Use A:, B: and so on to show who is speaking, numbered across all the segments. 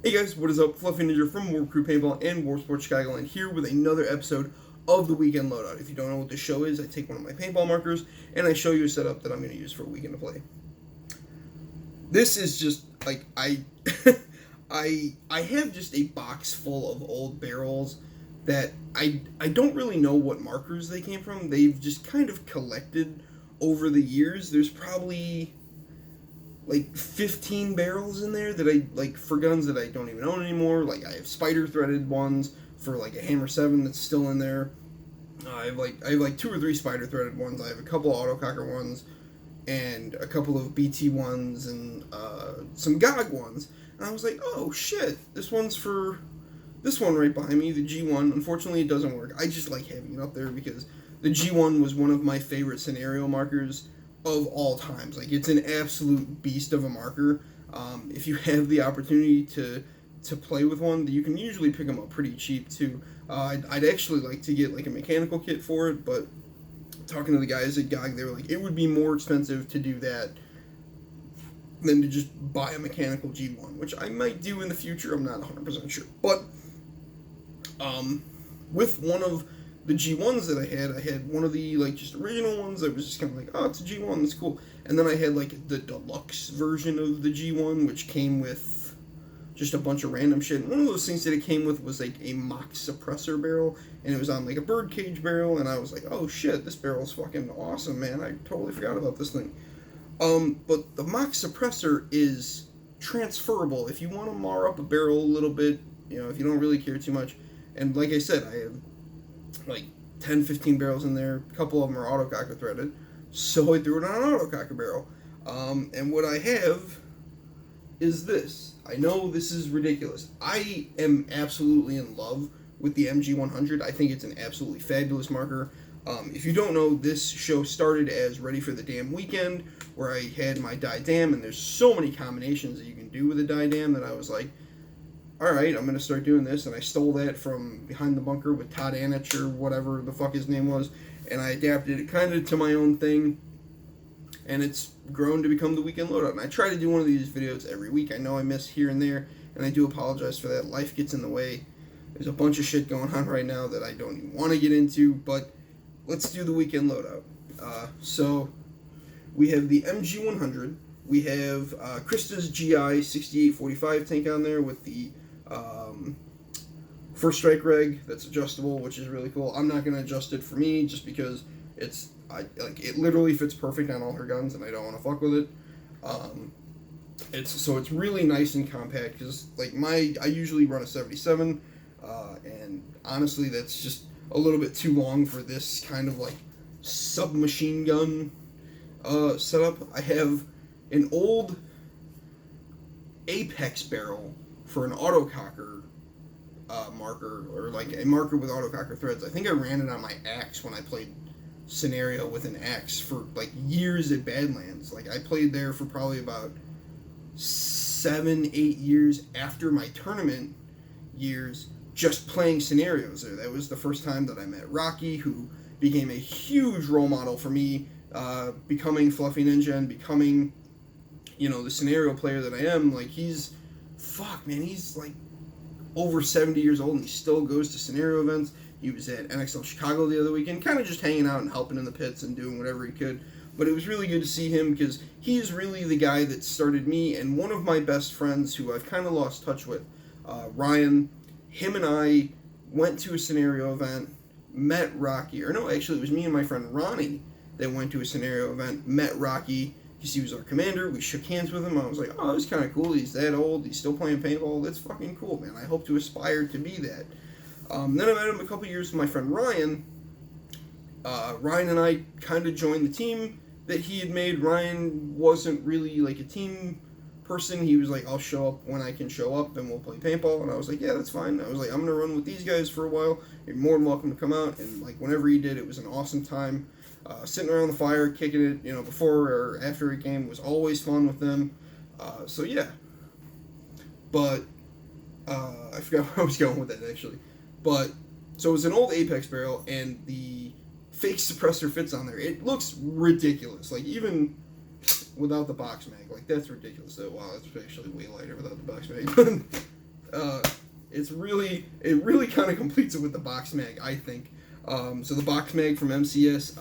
A: Hey guys, what is up? Fluffy Ninja from War Crew Paintball and War Sports Chicago, and here with another episode of the Weekend Loadout. If you don't know what this show is, I take one of my paintball markers and I show you a setup that I'm going to use for a weekend to play. This is just like I have just a box full of old barrels that I don't really know what markers they came from. They've just kind of collected over the years. There's probably like 15 barrels in there that I like for guns that I don't even own anymore. Like I have spider threaded ones for like a Hammer 7 that's still in there. I have like two or three spider threaded ones. I have a couple autococker ones and a couple of BT ones and some GOG ones. And I was like, oh shit, this one's for this one right behind me, the G1. Unfortunately, it doesn't work. I just like having it up there because the G1 was one of my favorite scenario markers of all times. Like, it's an absolute beast of a marker. If you have the opportunity to play with one, you can usually pick them up pretty cheap too. I'd actually like to get like a mechanical kit for it, but talking to the guys at GOG, they were like, it would be more expensive to do that than to just buy a mechanical G1, which I might do in the future. I'm not 100% sure. But with one of the G1s that I had one of the like just original ones that was just kind of like, oh, it's a G1, that's cool. And then I had like the deluxe version of the G1, which came with just a bunch of random shit. And one of those things that it came with was like a mock suppressor barrel, and it was on like a birdcage barrel, and I was like, oh shit, this barrel's fucking awesome, man. I totally forgot about this thing. But the mock suppressor is transferable if you want to mar up a barrel a little bit, if you don't really care too much. And like I said, I have like 10, 15 barrels in there. A couple of them are autococker threaded. So I threw it on an autococker barrel. And what I have is this. I know this is ridiculous. I am absolutely in love with the MG100. I think it's an absolutely fabulous marker. If you don't know, this show started as Ready for the Damn Weekend, where I had my die dam, and there's so many combinations that you can do with a die dam that I was like, alright, I'm going to start doing this, and I stole that from Behind the Bunker with Todd Anich, or whatever the fuck his name was, and I adapted it kind of to my own thing, and it's grown to become the Weekend Loadout, and I try to do one of these videos every week. I know I miss here and there, and I do apologize for that. Life gets in the way. There's a bunch of shit going on right now that I don't even want to get into, but let's do the Weekend Loadout. So we have the MG100. We have Krista's GI 6845 tank on there with the First Strike reg that's adjustable, which is really cool. I'm not going to adjust it for me just because it literally fits perfect on all her guns, and I don't want to fuck with it. It's really nice and compact because like I usually run a 77, and honestly that's just a little bit too long for this kind of like submachine gun setup. I have an old Apex barrel for an autococker marker, or like a marker with autococker threads. I think I ran it on my axe when I played scenario with an axe for like years at Badlands. Like I played there for probably about 7-8 years after my tournament years, just playing scenarios there. That was the first time that I met Rocky, who became a huge role model for me, becoming Fluffy Ninja and becoming, the scenario player that I am. Like he's like over 70 years old and he still goes to scenario events. He was at NXL Chicago the other weekend, kind of just hanging out and helping in the pits and doing whatever he could. But it was really good to see him because he's really the guy that started me, and one of my best friends who I've kind of lost touch with, Ryan. Him and I went to a scenario event, met Rocky, or no, actually it was me and my friend Ronnie that went to a scenario event, met Rocky, because he was our commander. We shook hands with him. I was like, oh, that's kind of cool. He's that old. He's still playing paintball. That's fucking cool, man. I hope to aspire to be that. Then I met him a couple years with my friend Ryan. Ryan and I kind of joined the team that he had made. Ryan wasn't really like a team person. He was like, I'll show up when I can show up and we'll play paintball. And I was like, yeah, that's fine. I was like, I'm going to run with these guys for a while. You're more than welcome to come out. And like whenever he did, it was an awesome time. Sitting around the fire, kicking it, before or after a game was always fun with them. So yeah. But I forgot where I was going with that actually. But so it was an old Apex barrel, and the fake suppressor fits on there. It looks ridiculous. Like even without the box mag, like that's ridiculous. Wow, it's actually way lighter without the box mag. it really kind of completes it with the box mag, I think. So the box mag from MCS,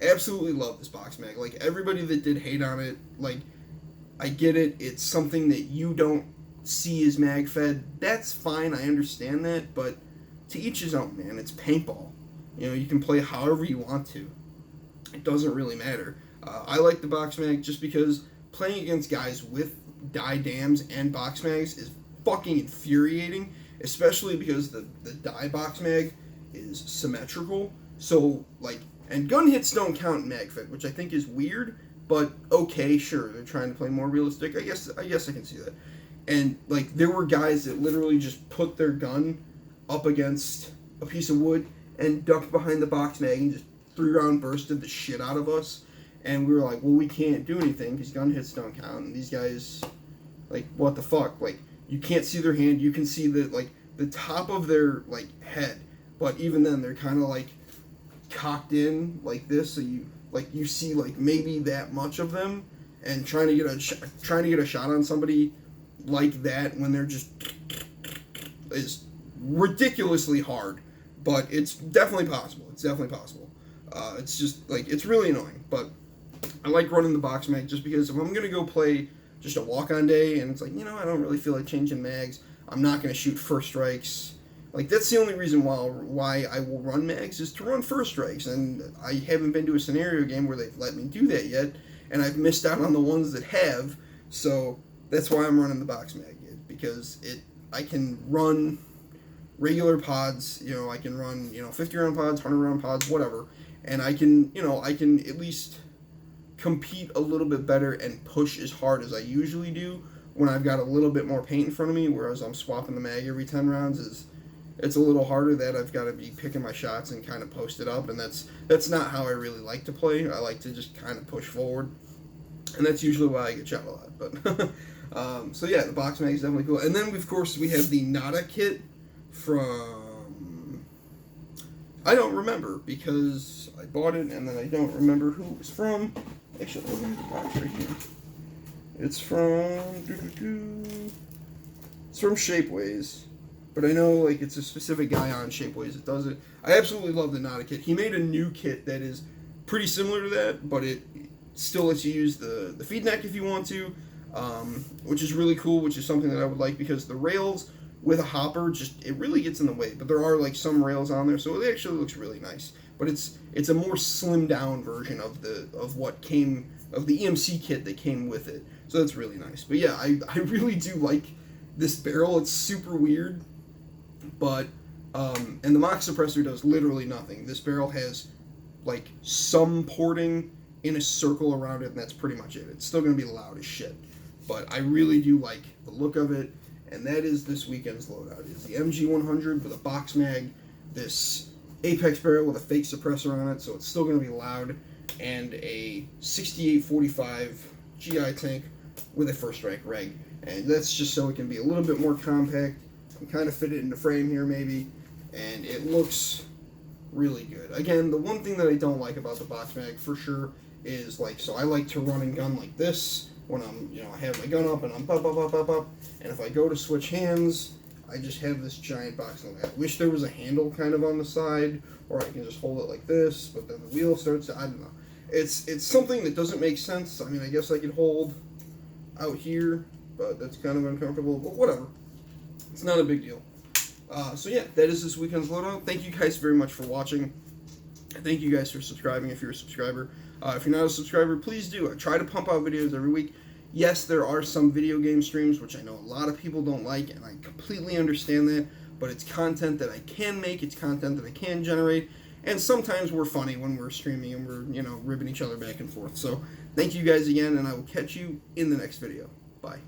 A: absolutely love this box mag. Like, everybody that did hate on it, like, I get it. It's something that you don't see as mag fed. That's fine. I understand that, but to each his own, man. It's paintball. You know, you can play however you want to. It doesn't really matter. I like the box mag just because playing against guys with die dams and box mags is fucking infuriating, especially because the die box mag is symmetrical. So, like, and gun hits don't count in mag fit, which I think is weird, but okay, sure, they're trying to play more realistic. I guess I can see that. And, like, there were guys that literally just put their gun up against a piece of wood and ducked behind the box mag and just 3-round bursted the shit out of us. And we were like, well, we can't do anything because gun hits don't count. And these guys, like, what the fuck? Like, you can't see their hand. You can see the top of their, like, head. But even then, they're kind of, like, cocked in like this. So you see, like, maybe that much of them. And trying to get a shot on somebody like that when they're just is ridiculously hard. But it's definitely possible. It's just, like, it's really annoying. But I like running the box mag just because if I'm going to go play just a walk-on day and it's like, you know, I don't really feel like changing mags, I'm not going to shoot first strikes. Like, that's the only reason why I will run mags is to run first strikes. And I haven't been to a scenario game where they've let me do that yet. And I've missed out on the ones that have. So that's why I'm running the box mag, because I can run regular pods, you know, I can run, you know, 50-round pods, 100-round pods, whatever. And I can at least compete a little bit better and push as hard as I usually do when I've got a little bit more paint in front of me, whereas I'm swapping the mag every 10 rounds it's a little harder. That I've got to be picking my shots and kind of post it up, and that's not how I really like to play. I like to just kind of push forward, and that's usually why I get shot a lot. But so yeah, the box mag is definitely cool. And then of course we have the Nada kit from, I don't remember because I bought it and then I don't remember who it was from. Actually, I'll look at the box right here. It's from Shapeways, but I know, like, it's a specific guy on Shapeways that does it. I absolutely love the Nada kit. He made a new kit that is pretty similar to that, but it still lets you use the feed neck if you want to, which is really cool, which is something that I would like because the rails with a hopper it really gets in the way. But there are, like, some rails on there, so it actually looks really nice. But it's a more slimmed down version of the EMC kit that came with it. So that's really nice. But yeah, I really do like this barrel. It's super weird, but and the Mock suppressor does literally nothing. This barrel has, like, some porting in a circle around it, and that's pretty much it. It's still going to be loud as shit, but I really do like the look of it, and that is this weekend's loadout. Is the MG100 with a box mag, this Apex barrel with a fake suppressor on it, so it's still going to be loud, and a 6845 GI tank with a first strike reg. And that's just so it can be a little bit more compact. You can kind of fit it in the frame here maybe, and it looks really good. Again, the one thing that I don't like about the box mag for sure is, like, so I like to run and gun like this when I'm, you know, I have my gun up and I'm up, and if I go to switch hands, I just have this giant box. I wish there was a handle kind of on the side, or I can just hold it like this, but then the wheel starts to, I don't know. It's something that doesn't make sense. I mean, I guess I could hold out here, but that's kind of uncomfortable, but whatever. It's not a big deal. So yeah, that is this weekend's loadout. Thank you guys very much for watching. Thank you guys for subscribing if you're a subscriber. If you're not a subscriber, please do. I try to pump out videos every week. Yes, there are some video game streams, which I know a lot of people don't like, and I completely understand that, but it's content that I can make, it's content that I can generate, and sometimes we're funny when we're streaming and we're, you know, ribbing each other back and forth. So, thank you guys again, and I will catch you in the next video. Bye.